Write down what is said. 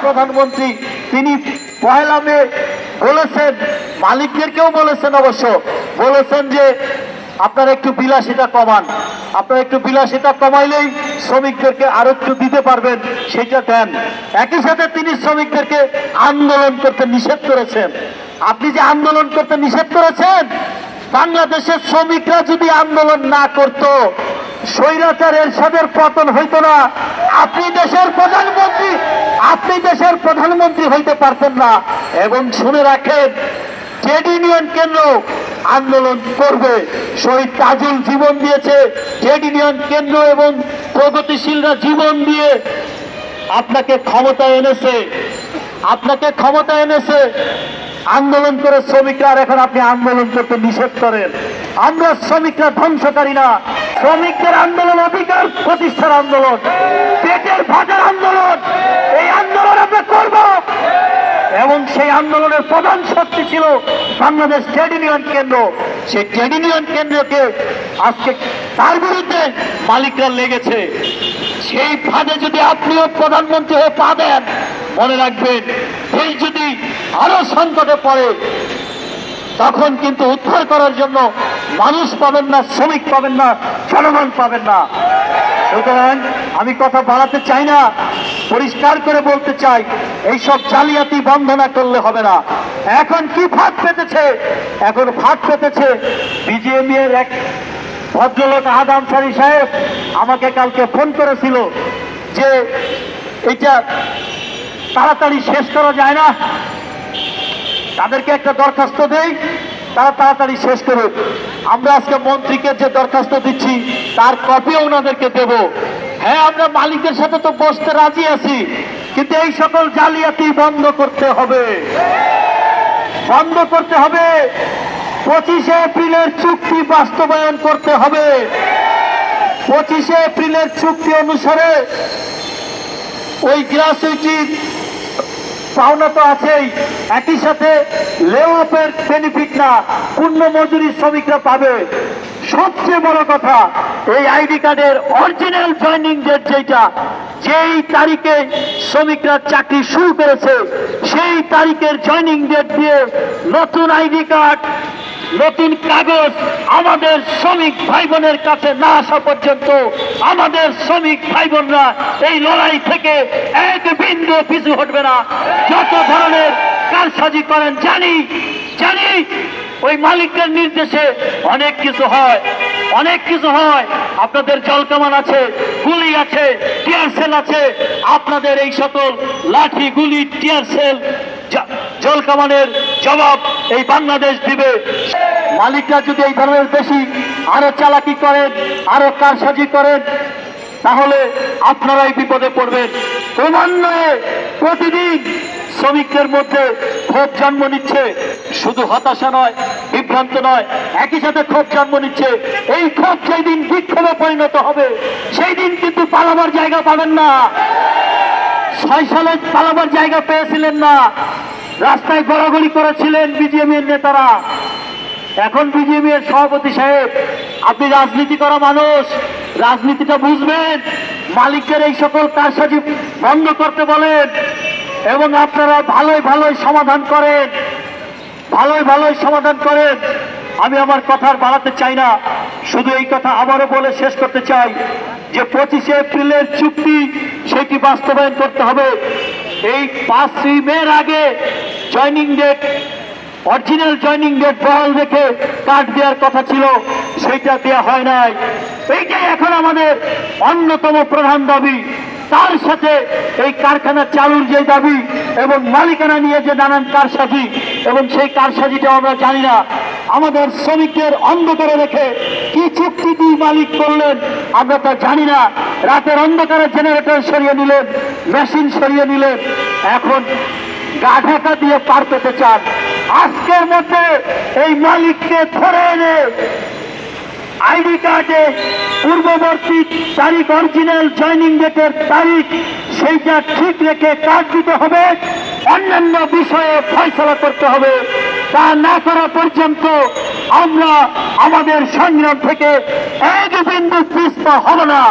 প্রধানমন্ত্রী তিনি পহেলা মে বলেছেন, মালিকদেরকেও বলেছেন, অবশ্য বলেছেন যে আপনারা একটু বিলাসিতা কমান, আপনারা একটু বিলাসিতা কমাইলেই শ্রমিকদেরকে আরো একটু দিতে পারবেন, সেটা দেন। একই সাথে তিনি শ্রমিকদেরকে আন্দোলন করতে নিষেধ করেছেন। আপনি যে আন্দোলন করতে নিষেধ করেছেন, বাংলাদেশের শ্রমিকরা যদি আন্দোলন না করত, স্বৈরাচার এরশাদের পতন হইতো না। আপনি দেশের প্রধানমন্ত্রী হইতে পারতেন না। এবং শুনে রাখেন, ট্রেড ইউনিয়ন কেন্দ্র আন্দোলন করবে। শহীদ তাজুল জীবন দিয়েছে, ট্রেড ইউনিয়ন কেন্দ্র এবং প্রগতিশীলরা জীবন দিয়ে আপনাকে ক্ষমতা এনেছে আন্দোলন করে শ্রমিকরা। আর এখন আপনি আন্দোলন করতে নিষেধ করেন। আমরা শ্রমিকরা ধ্বংসকারী না। শ্রমিকদের আন্দোলন অধিকার প্রতিষ্ঠার আন্দোলন, পেটের ভাতের আন্দোলন। এই আন্দোলন আমরা করব এবং সেই আন্দোলনের প্রধান শক্তি ছিল বাংলাদেশ ট্রেড ইউনিয়ন কেন্দ্র। সেই ট্রেড ইউনিয়ন কেন্দ্রকে আজকে তার বিরুদ্ধে মালিকরা লেগেছে। সেই ফাঁদে যদি আপনিও প্রধানমন্ত্রী হয়ে পা দেন, মনে রাখবেন দেশ যদি আরো সংকটে পড়ে, তখন কিন্তু উদ্ধার করার জন্য মানুষ পাবেন না, শ্রমিক পাবেন না, জনগণ পাবেন না। সুতরাং আমি কথা বাড়াতে চাই না, পরিষ্কার করে বলতে চাই, এইসব জালিয়াতি বন্ধ না করলে হবে না। এখন কি ফাঁদ পেতেছে? এখন ফাঁদ পেতেছে বিজিএমইএ এর এক ভদ্রলোক আদম সারি সাহেব আমাকে কালকে ফোন করেছিল যে এটা তাড়াতাড়ি শেষ করা যায় না, তাদেরকে একটা দরখাস্ত দেই, তারা তাড়াতাড়ি শেষ করুক। আমরা আজকে মন্ত্রীকে যে দরখাস্ত দিচ্ছি তার কপিও ওনাদেরকে দেব। হ্যাঁ, আমরা মালিকের সাথে তো বসতে রাজি আছি, কিন্তু এই সকল জালিয়াতি বন্ধ করতে হবে। 25শে এপ্রিলের চুক্তি বাস্তবায়ন করতে হবে। 25শে এপ্রিলের চুক্তি অনুসারে ওই গ্রাচুইটি পাওনা তো আছেই, একই সাথে লে অফের বেনিফিট না, পূর্ণ মজুরি শ্রমিকরা পাবে। সবচেয়ে বড় কথা, এই আইডি কার্ডের অরিজিনাল জয়েনিং ডেট যেই তারিখে শ্রমিকরা চাকরি শুরু করেছে, সেই তারিখের জয়েনিং ডেট দিয়ে নতুন আইডি কার্ড, নতুন কাগজ আমাদের শ্রমিক ভাই বোনের কাছে না আসা পর্যন্ত আমাদের শ্রমিক ভাই বোনরা এই লড়াই থেকে এক বিন্দু পিছু হটবে না। যত ধরনের কারসাজি করেন জানি, ওই মালিকদের নির্দেশে অনেক কিছু হয়। আপনাদের জলকামান আছে, গুলি আছে, টিয়ার সেল আছে। আপনাদের এই সকল লাঠি, গুলি, টিয়ার সেল, জলকামানের জবাব এই বাংলাদেশ দিবে। মালিকরা যদি এই ধরনের বেশি আরো চালাকি করেন, আরো কারসাজি করেন, তাহলে আপনারাই বিপদে পড়বেন। ক্রমান্বয়ে প্রতিদিন শ্রমিকদের মধ্যে ক্ষোভ জন্ম নিচ্ছে। শুধু হতাশা নয়, বিভ্রান্ত নয়, একই সাথে ক্ষোভ জন্ম নিচ্ছে। এই ক্ষোভ যেই দিন বিক্ষোভে পরিণত হবে, সেই দিন কিন্তু পালাবার জায়গা পাবেন না। 6 সালে পালাবার জায়গা পেয়েছিলেন না, রাস্তায় গড়াগড়ি করেছিলেন বিজিএমইএর নেতারা। এখন বিজিএমইএর সভাপতি সাহেব, আপনি রাজনীতি করা মানুষ, রাজনীতিটা বুঝবেন। মালিকদের এই সকল কারসাজি বন্ধ করতে বলেন এবং আপনারা ভালোই সমাধান করেন। আমি আমার কথা বাড়াতে চাই না, শুধু এই কথা আবারও বলে শেষ করতে চাই যে 25শে এপ্রিলের চুক্তি সেটি বাস্তবায়ন করতে হবে। এই 5ই মের আগে joining date, original joining date বহাল রেখে কার্ড দেওয়ার কথা ছিল, সেইটা দেওয়া হয় নাই। এইটাই এখন আমাদের অন্যতম প্রধান দাবি। তার সাথে এই কারখানা চালুর যে দাবি এবং মালিকানা নিয়ে যে নানান কারসাজি, এবং সেই কারসাজিটা আমরা জানি না। আমাদের শ্রমিকদের অন্ধকারে রেখে কি চুক্তি দিয়ে মালিক করলেন আমরা তা জানি না। রাতের অন্ধকারে জেনারেটর সরিয়ে নিলেন, মেশিন সরিয়ে নিলেন, এখন গা ঢাকা দিয়ে পার পেতে চান। আজকের মধ্যে এই মালিককে ধরে এনে আইডি কার্ডে পূর্ববর্তী তারিখ, অরিজিনাল জয়েনিং ডেটের তারিখ, সেইটা ঠিক রেখে কার্ড দিতে হবে। অন্যান্য বিষয়ে ফয়সালা করতে হবে। তা না করা পর্যন্ত আমরা আমাদের সংগ্রাম থেকে এক বিন্দু পিছপা হব না।